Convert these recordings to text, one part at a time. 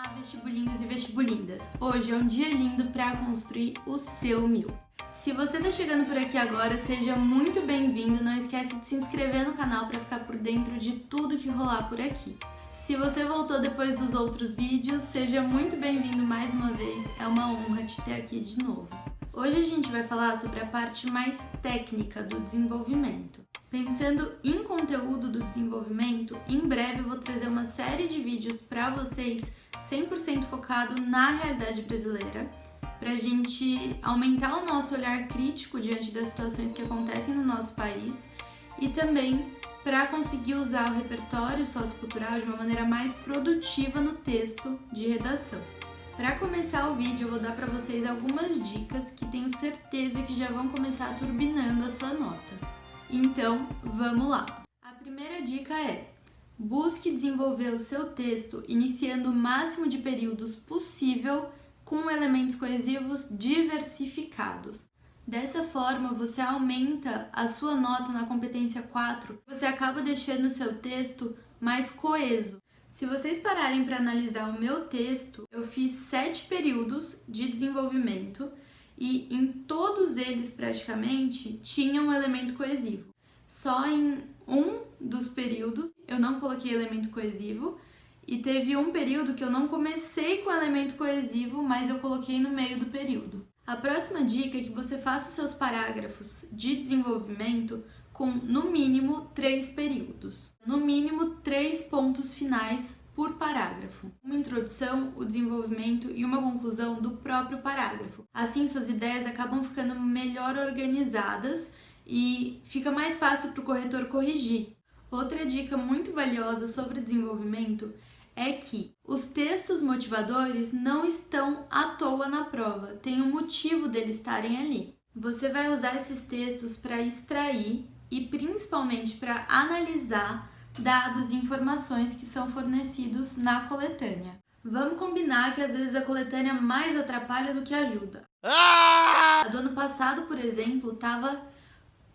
Olá, vestibulindos e vestibulindas! Hoje é um dia lindo para construir o seu 1000. Se você está chegando por aqui agora, seja muito bem-vindo. Não esquece de se inscrever no canal para ficar por dentro de tudo que rolar por aqui. Se você voltou depois dos outros vídeos, seja muito bem-vindo mais uma vez. É uma honra te ter aqui de novo. Hoje a gente vai falar sobre a parte mais técnica do desenvolvimento. Pensando em conteúdo do desenvolvimento, em breve eu vou trazer uma série de vídeos para vocês 100% focado na realidade brasileira, para a gente aumentar o nosso olhar crítico diante das situações que acontecem no nosso país e também para conseguir usar o repertório sociocultural de uma maneira mais produtiva no texto de redação. Para começar o vídeo, eu vou dar para vocês algumas dicas que tenho certeza que já vão começar turbinando a sua nota. Então, vamos lá! A primeira dica é: busque desenvolver o seu texto iniciando o máximo de períodos possível com elementos coesivos diversificados. Dessa forma, você aumenta a sua nota na competência 4, você acaba deixando o seu texto mais coeso. Se vocês pararem para analisar o meu texto, eu fiz 7 períodos de desenvolvimento e em todos eles praticamente tinha um elemento coesivo. Só em um dos períodos eu não coloquei elemento coesivo e teve um período que eu não comecei com elemento coesivo, mas eu coloquei no meio do período. A próxima dica é que você faça os seus parágrafos de desenvolvimento com no mínimo 3 períodos, no mínimo 3 pontos finais por parágrafo. Uma introdução, o desenvolvimento e uma conclusão do próprio parágrafo. Assim, suas ideias acabam ficando melhor organizadas e fica mais fácil para o corretor corrigir. Outra dica muito valiosa sobre desenvolvimento é que os textos motivadores não estão à toa na prova, tem um motivo deles estarem ali. Você vai usar esses textos para extrair e principalmente para analisar dados e informações que são fornecidos na coletânea. Vamos combinar que às vezes a coletânea mais atrapalha do que ajuda. A do ano passado, por exemplo, estava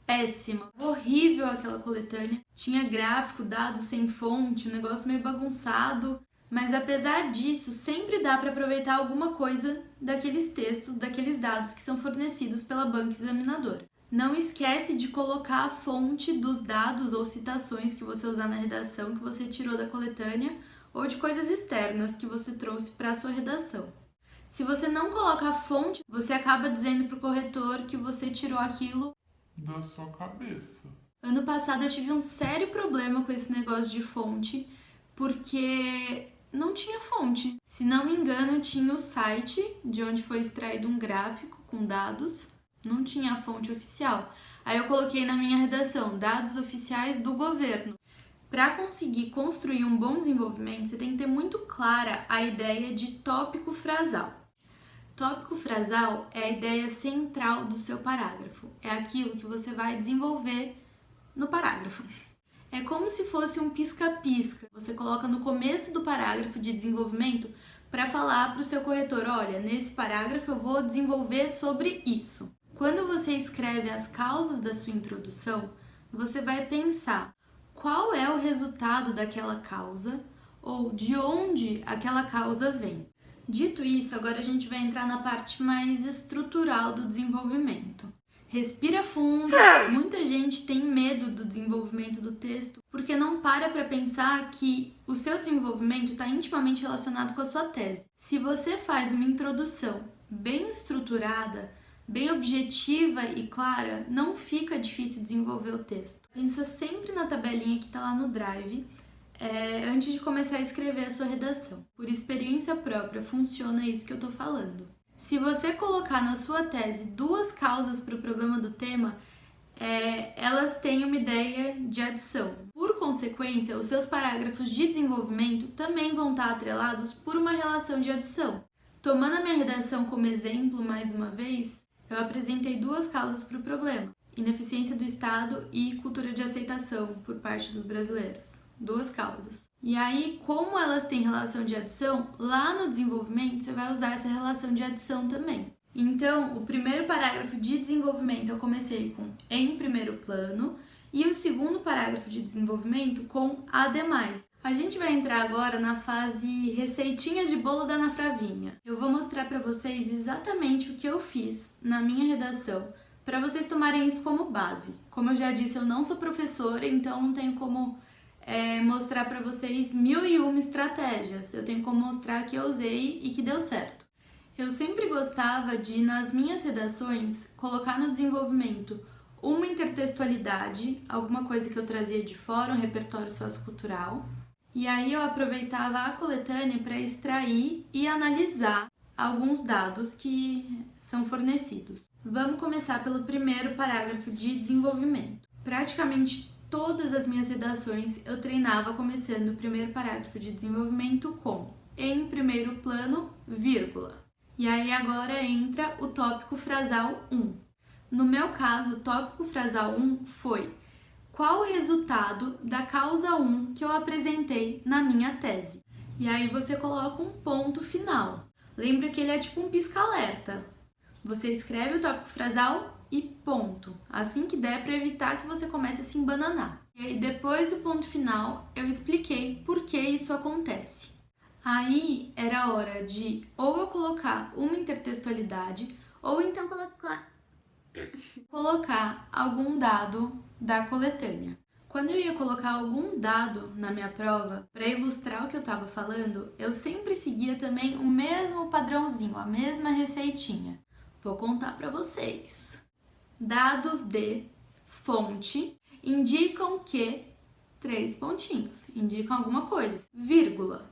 péssima, horrível aquela coletânea. Tinha gráfico, dados sem fonte, um negócio meio bagunçado. Mas apesar disso, sempre dá para aproveitar alguma coisa daqueles textos, daqueles dados que são fornecidos pela banca examinadora. Não esquece de colocar a fonte dos dados ou citações que você usar na redação, que você tirou da coletânea, ou de coisas externas que você trouxe para a sua redação. Se você não coloca a fonte, você acaba dizendo para o corretor que você tirou aquilo da sua cabeça. Ano passado eu tive um sério problema com esse negócio de fonte, porque não tinha fonte. Se não me engano, tinha o site de onde foi extraído um gráfico com dados, não tinha a fonte oficial. Aí eu coloquei na minha redação, dados oficiais do governo. Para conseguir construir um bom desenvolvimento, você tem que ter muito clara a ideia de tópico frasal. Tópico frasal é a ideia central do seu parágrafo, é aquilo que você vai desenvolver no parágrafo. É como se fosse um pisca-pisca. Você coloca no começo do parágrafo de desenvolvimento para falar para o seu corretor: olha, nesse parágrafo eu vou desenvolver sobre isso. Quando você escreve as causas da sua introdução, você vai pensar qual é o resultado daquela causa ou de onde aquela causa vem. Dito isso, agora a gente vai entrar na parte mais estrutural do desenvolvimento. Respira fundo. Muita gente tem medo do desenvolvimento do texto porque não para pensar que o seu desenvolvimento está intimamente relacionado com a sua tese. Se você faz uma introdução bem estruturada, bem objetiva e clara, não fica difícil desenvolver o texto. Pensa sempre na tabelinha que está lá no Drive, antes de começar a escrever a sua redação. Por experiência própria, funciona isso que eu tô falando. Se você colocar na sua tese 2 causas para o problema do tema, elas têm uma ideia de adição. Por consequência, os seus parágrafos de desenvolvimento também vão estar atrelados por uma relação de adição. Tomando a minha redação como exemplo, mais uma vez, eu apresentei 2 causas para o problema: ineficiência do Estado e cultura de aceitação por parte dos brasileiros. 2 causas. E aí, como elas têm relação de adição, lá no desenvolvimento você vai usar essa relação de adição também. Então, o primeiro parágrafo de desenvolvimento eu comecei com em primeiro plano e o segundo parágrafo de desenvolvimento com ademais. A gente vai entrar agora na fase receitinha de bolo da Ana Fravinha. Eu vou mostrar para vocês exatamente o que eu fiz na minha redação, para vocês tomarem isso como base. Como eu já disse, eu não sou professora, então não tenho como mostrar para vocês 1001 estratégias. Eu tenho como mostrar que eu usei e que deu certo. Eu sempre gostava de, nas minhas redações, colocar no desenvolvimento uma intertextualidade, alguma coisa que eu trazia de fora, um repertório sociocultural. E aí eu aproveitava a coletânea para extrair e analisar alguns dados que são fornecidos. Vamos começar pelo primeiro parágrafo de desenvolvimento. Praticamente todas as minhas redações eu treinava começando o primeiro parágrafo de desenvolvimento com em primeiro plano, vírgula. E aí agora entra o tópico frasal 1. No meu caso, o tópico frasal 1 foi: qual o resultado da causa 1 que eu apresentei na minha tese? E aí você coloca um ponto final. Lembra que ele é tipo um pisca-alerta. Você escreve o tópico frasal e ponto. Assim que der, para evitar que você comece a se embananar. E aí depois do ponto final, eu expliquei por que isso acontece. Aí era hora de ou eu colocar uma intertextualidade ou então colocar algum dado da coletânea. Quando eu ia colocar algum dado na minha prova, para ilustrar o que eu estava falando, eu sempre seguia também o mesmo padrãozinho, a mesma receitinha. Vou contar para vocês. Dados de fonte indicam que 3 pontinhos, indicam alguma coisa, vírgula.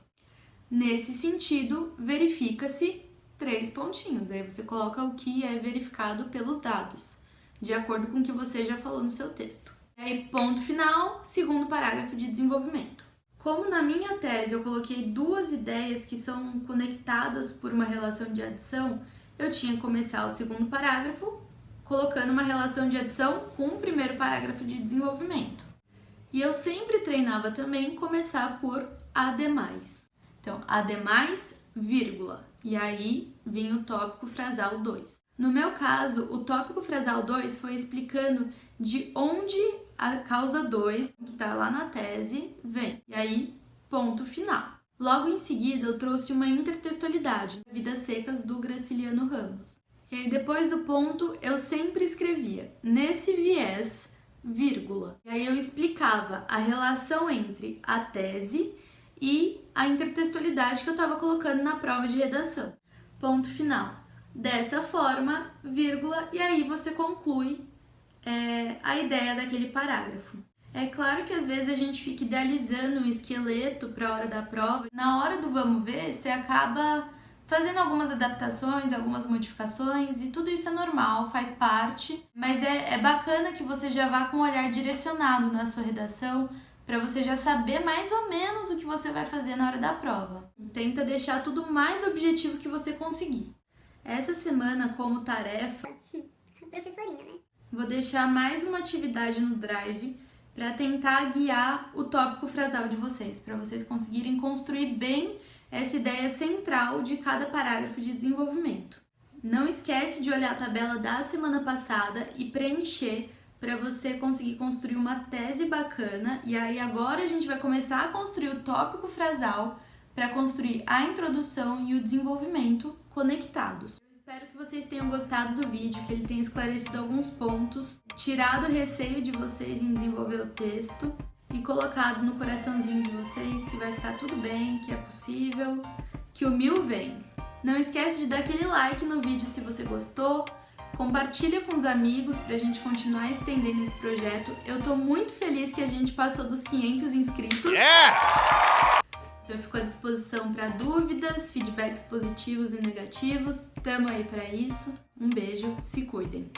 Nesse sentido, verifica-se 3 pontinhos. Aí você coloca o que é verificado pelos dados, de acordo com o que você já falou no seu texto. E aí, ponto final, segundo parágrafo de desenvolvimento. Como na minha tese eu coloquei 2 ideias que são conectadas por uma relação de adição, eu tinha que começar o segundo parágrafo colocando uma relação de adição com o primeiro parágrafo de desenvolvimento. E eu sempre treinava também começar por ademais. Então, ademais, vírgula, e aí vinha o tópico frasal 2. No meu caso, o tópico frasal 2 foi explicando de onde a causa 2, que está lá na tese, vem. E aí, ponto final. Logo em seguida, eu trouxe uma intertextualidade, Vidas Secas, do Graciliano Ramos. E aí, depois do ponto, eu sempre escrevia nesse viés, vírgula. E aí eu explicava a relação entre a tese e a intertextualidade que eu estava colocando na prova de redação. Ponto final. Dessa forma, vírgula, e aí você conclui a ideia daquele parágrafo. É claro que às vezes a gente fica idealizando um esqueleto para a hora da prova. Na hora do vamos ver, você acaba fazendo algumas adaptações, algumas modificações, e tudo isso é normal, faz parte. Mas é bacana que você já vá com o olhar direcionado na sua redação, para você já saber mais ou menos o que você vai fazer na hora da prova. Tenta deixar tudo o mais objetivo que você conseguir. Essa semana, como tarefa, professorinha, né? Vou deixar mais uma atividade no Drive para tentar guiar o tópico frasal de vocês, para vocês conseguirem construir bem essa ideia central de cada parágrafo de desenvolvimento. Não esquece de olhar a tabela da semana passada e preencher para você conseguir construir uma tese bacana. E aí agora a gente vai começar a construir o tópico frasal para construir a introdução e o desenvolvimento conectados. Eu espero que vocês tenham gostado do vídeo, que ele tenha esclarecido alguns pontos, tirado o receio de vocês em desenvolver o texto e colocado no coraçãozinho de vocês que vai ficar tudo bem, que é possível, que o 1000 vem. Não esquece de dar aquele like no vídeo se você gostou. Compartilha com os amigos pra gente continuar estendendo esse projeto. Eu tô muito feliz que a gente passou dos 500 inscritos. Eu fico à disposição para dúvidas, feedbacks positivos e negativos. Tamo aí pra isso. Um beijo, se cuidem.